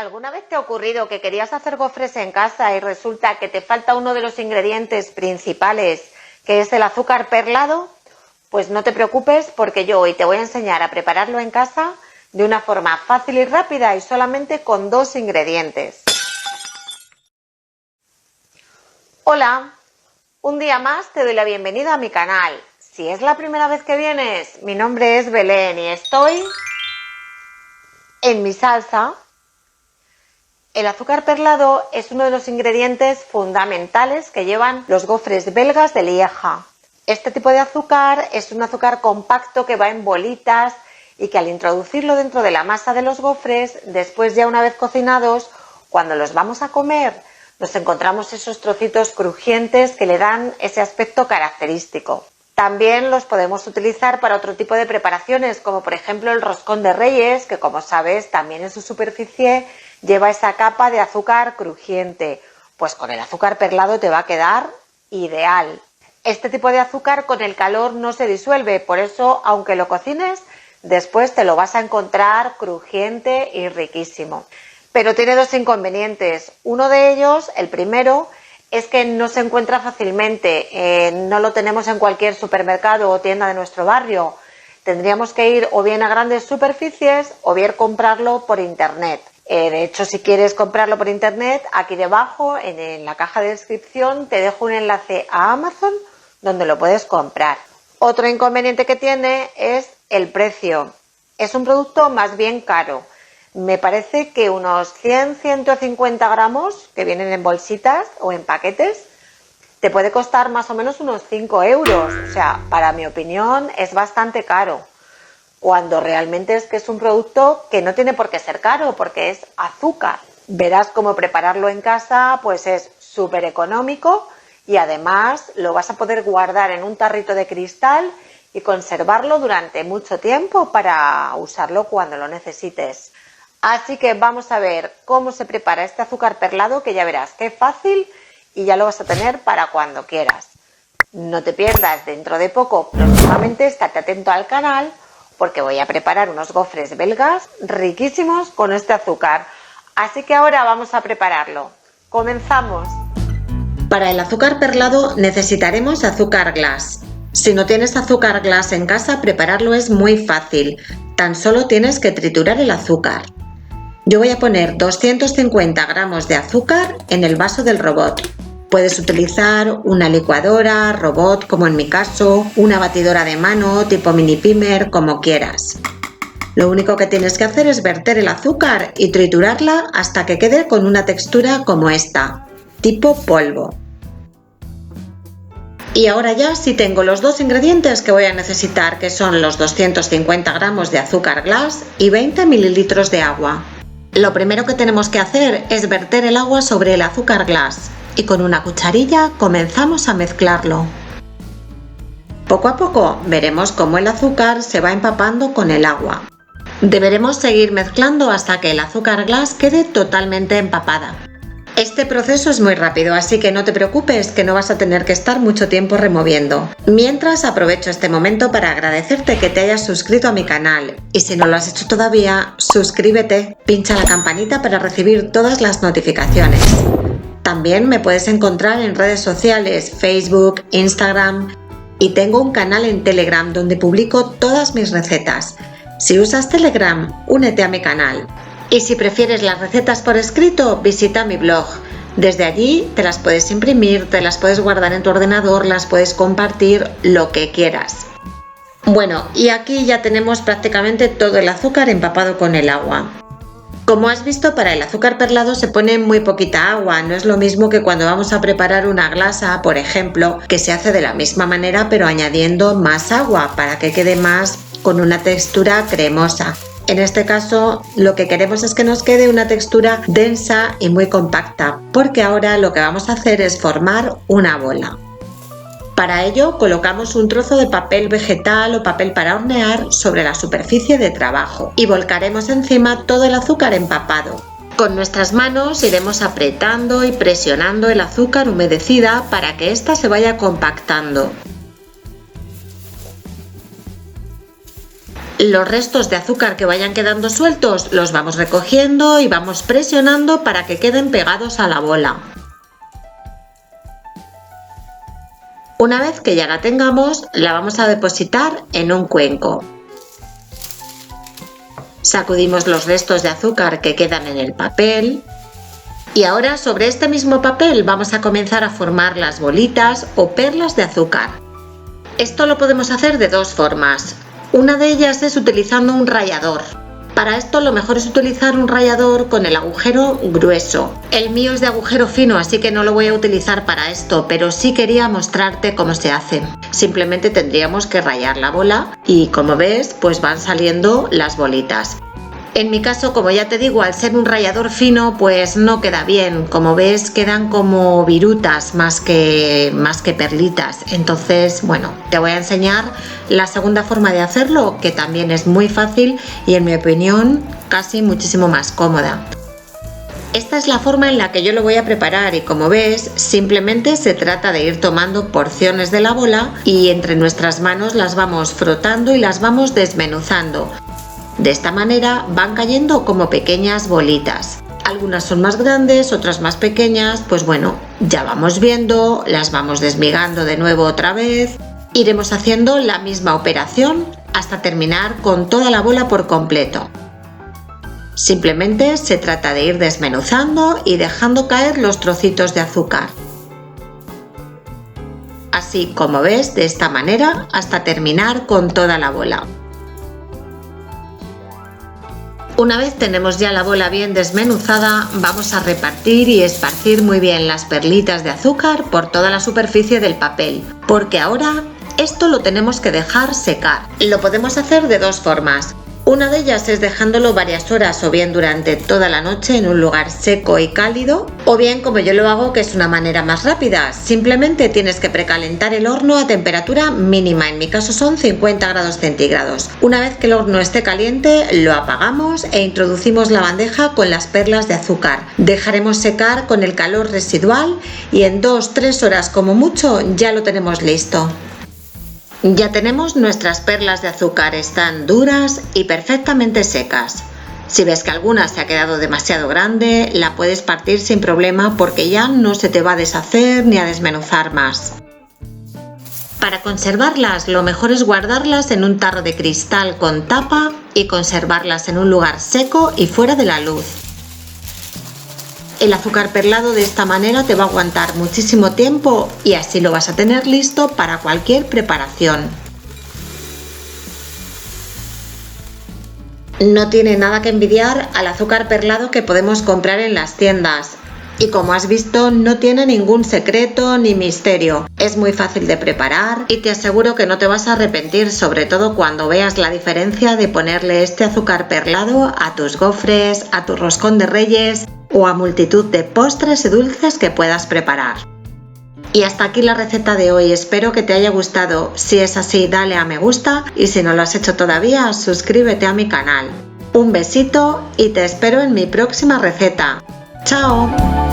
¿Alguna vez te ha ocurrido que querías hacer gofres en casa y resulta que te falta uno de los ingredientes principales, que es el azúcar perlado? Pues no te preocupes porque yo hoy te voy a enseñar a prepararlo en casa de una forma fácil y rápida y solamente con 2 ingredientes. Hola, un día más te doy la bienvenida a mi canal. Si es la primera vez que vienes, mi nombre es Belén y estoy en mi salsa. El azúcar perlado es uno de los ingredientes fundamentales que llevan los gofres belgas de Lieja. Este tipo de azúcar es un azúcar compacto que va en bolitas y que al introducirlo dentro de la masa de los gofres, después ya una vez cocinados, cuando los vamos a comer, nos encontramos esos trocitos crujientes que le dan ese aspecto característico. También los podemos utilizar para otro tipo de preparaciones, como por ejemplo el roscón de Reyes, que como sabes también en su superficie lleva esa capa de azúcar crujiente. Pues con el azúcar perlado te va a quedar ideal. Este tipo de azúcar con el calor no se disuelve, por eso aunque lo cocines, después te lo vas a encontrar crujiente y riquísimo. Pero tiene 2 inconvenientes. Uno de ellos, el primero, es que no se encuentra fácilmente. No lo tenemos en cualquier supermercado o tienda de nuestro barrio. Tendríamos que ir o bien a grandes superficies o bien comprarlo por internet. De hecho, si quieres comprarlo por internet, aquí debajo en la caja de descripción te dejo un enlace a Amazon donde lo puedes comprar. Otro inconveniente que tiene es el precio. Es un producto más bien caro. Me parece que unos 100-150 gramos que vienen en bolsitas o en paquetes te puede costar más o menos unos 5 euros. O sea, para mi opinión es bastante caro. Cuando realmente es que es un producto que no tiene por qué ser caro porque es azúcar. Verás cómo prepararlo en casa, pues es súper económico y además lo vas a poder guardar en un tarrito de cristal y conservarlo durante mucho tiempo para usarlo cuando lo necesites. Así que vamos a ver cómo se prepara este azúcar perlado, que ya verás que es fácil y ya lo vas a tener para cuando quieras. No te pierdas dentro de poco, próximamente estate atento al canal, porque voy a preparar unos gofres belgas riquísimos con este azúcar. Así que ahora vamos a prepararlo. ¡Comenzamos! Para el azúcar perlado necesitaremos azúcar glass. Si no tienes azúcar glass en casa, prepararlo es muy fácil. Tan solo tienes que triturar el azúcar. Yo voy a poner 250 gramos de azúcar en el vaso del robot. Puedes utilizar una licuadora, robot como en mi caso, una batidora de mano tipo mini pimer, como quieras. Lo único que tienes que hacer es verter el azúcar y triturarla hasta que quede con una textura como esta, tipo polvo. Y ahora ya sí tengo los 2 ingredientes que voy a necesitar, que son los 250 gramos de azúcar glass y 20 mililitros de agua. Lo primero que tenemos que hacer es verter el agua sobre el azúcar glass y con una cucharilla comenzamos a mezclarlo. Poco a poco veremos cómo el azúcar se va empapando con el agua. Deberemos seguir mezclando hasta que el azúcar glass quede totalmente empapada. Este proceso es muy rápido, así que no te preocupes que no vas a tener que estar mucho tiempo removiendo. Mientras, aprovecho este momento para agradecerte que te hayas suscrito a mi canal y si no lo has hecho todavía, suscríbete, pincha la campanita para recibir todas las notificaciones. También me puedes encontrar en redes sociales, Facebook, Instagram y tengo un canal en Telegram donde publico todas mis recetas. Si usas Telegram, únete a mi canal. Y si prefieres las recetas por escrito, visita mi blog. Desde allí te las puedes imprimir, te las puedes guardar en tu ordenador, las puedes compartir, lo que quieras. Bueno, y aquí ya tenemos prácticamente todo el azúcar empapado con el agua. Como has visto, para el azúcar perlado se pone muy poquita agua, no es lo mismo que cuando vamos a preparar una glasa, por ejemplo, que se hace de la misma manera pero añadiendo más agua para que quede más con una textura cremosa. En este caso lo que queremos es que nos quede una textura densa y muy compacta, porque ahora lo que vamos a hacer es formar una bola. Para ello colocamos un trozo de papel vegetal o papel para hornear sobre la superficie de trabajo y volcaremos encima todo el azúcar empapado. Con nuestras manos iremos apretando y presionando el azúcar humedecida para que ésta se vaya compactando. Los restos de azúcar que vayan quedando sueltos los vamos recogiendo y vamos presionando para que queden pegados a la bola. Una vez que ya la tengamos, la vamos a depositar en un cuenco. Sacudimos los restos de azúcar que quedan en el papel. Y ahora sobre este mismo papel vamos a comenzar a formar las bolitas o perlas de azúcar. Esto lo podemos hacer de dos formas. Una de ellas es utilizando un rallador. Para esto lo mejor es utilizar un rallador con el agujero grueso. El mío es de agujero fino, así que no lo voy a utilizar para esto, pero sí quería mostrarte cómo se hace. Simplemente tendríamos que rallar la bola y como ves, pues van saliendo las bolitas. En mi caso, como ya te digo, al ser un rallador fino, pues no queda bien. Como ves, quedan como virutas más que perlitas. Entonces, bueno, te voy a enseñar la segunda forma de hacerlo, que también es muy fácil y en mi opinión casi muchísimo más cómoda. Esta es la forma en la que yo lo voy a preparar y como ves, simplemente se trata de ir tomando porciones de la bola y entre nuestras manos las vamos frotando y las vamos desmenuzando. De esta manera van cayendo como pequeñas bolitas. Algunas son más grandes, otras más pequeñas, pues bueno, ya vamos viendo, las vamos desmigando de nuevo otra vez. Iremos haciendo la misma operación hasta terminar con toda la bola por completo. Simplemente se trata de ir desmenuzando y dejando caer los trocitos de azúcar. Así como ves, de esta manera hasta terminar con toda la bola. Una vez tenemos ya la bola bien desmenuzada, vamos a repartir y esparcir muy bien las perlitas de azúcar por toda la superficie del papel, porque ahora esto lo tenemos que dejar secar. Lo podemos hacer de dos formas. Una de ellas es dejándolo varias horas o bien durante toda la noche en un lugar seco y cálido, o bien como yo lo hago, que es una manera más rápida. Simplemente tienes que precalentar el horno a temperatura mínima, en mi caso son 50 grados centígrados. Una vez que el horno esté caliente, lo apagamos e introducimos la bandeja con las perlas de azúcar. Dejaremos secar con el calor residual y en 2-3 horas como mucho ya lo tenemos listo. Ya tenemos nuestras perlas de azúcar, están duras y perfectamente secas. Si ves que alguna se ha quedado demasiado grande, la puedes partir sin problema porque ya no se te va a deshacer ni a desmenuzar más. Para conservarlas, lo mejor es guardarlas en un tarro de cristal con tapa y conservarlas en un lugar seco y fuera de la luz. El azúcar perlado de esta manera te va a aguantar muchísimo tiempo y así lo vas a tener listo para cualquier preparación. No tiene nada que envidiar al azúcar perlado que podemos comprar en las tiendas. Y como has visto, no tiene ningún secreto ni misterio. Es muy fácil de preparar y te aseguro que no te vas a arrepentir, sobre todo cuando veas la diferencia de ponerle este azúcar perlado a tus gofres, a tu roscón de reyes o a multitud de postres y dulces que puedas preparar. Y hasta aquí la receta de hoy, espero que te haya gustado. Si es así, dale a me gusta y si no lo has hecho todavía, suscríbete a mi canal. Un besito y te espero en mi próxima receta. ¡Chao!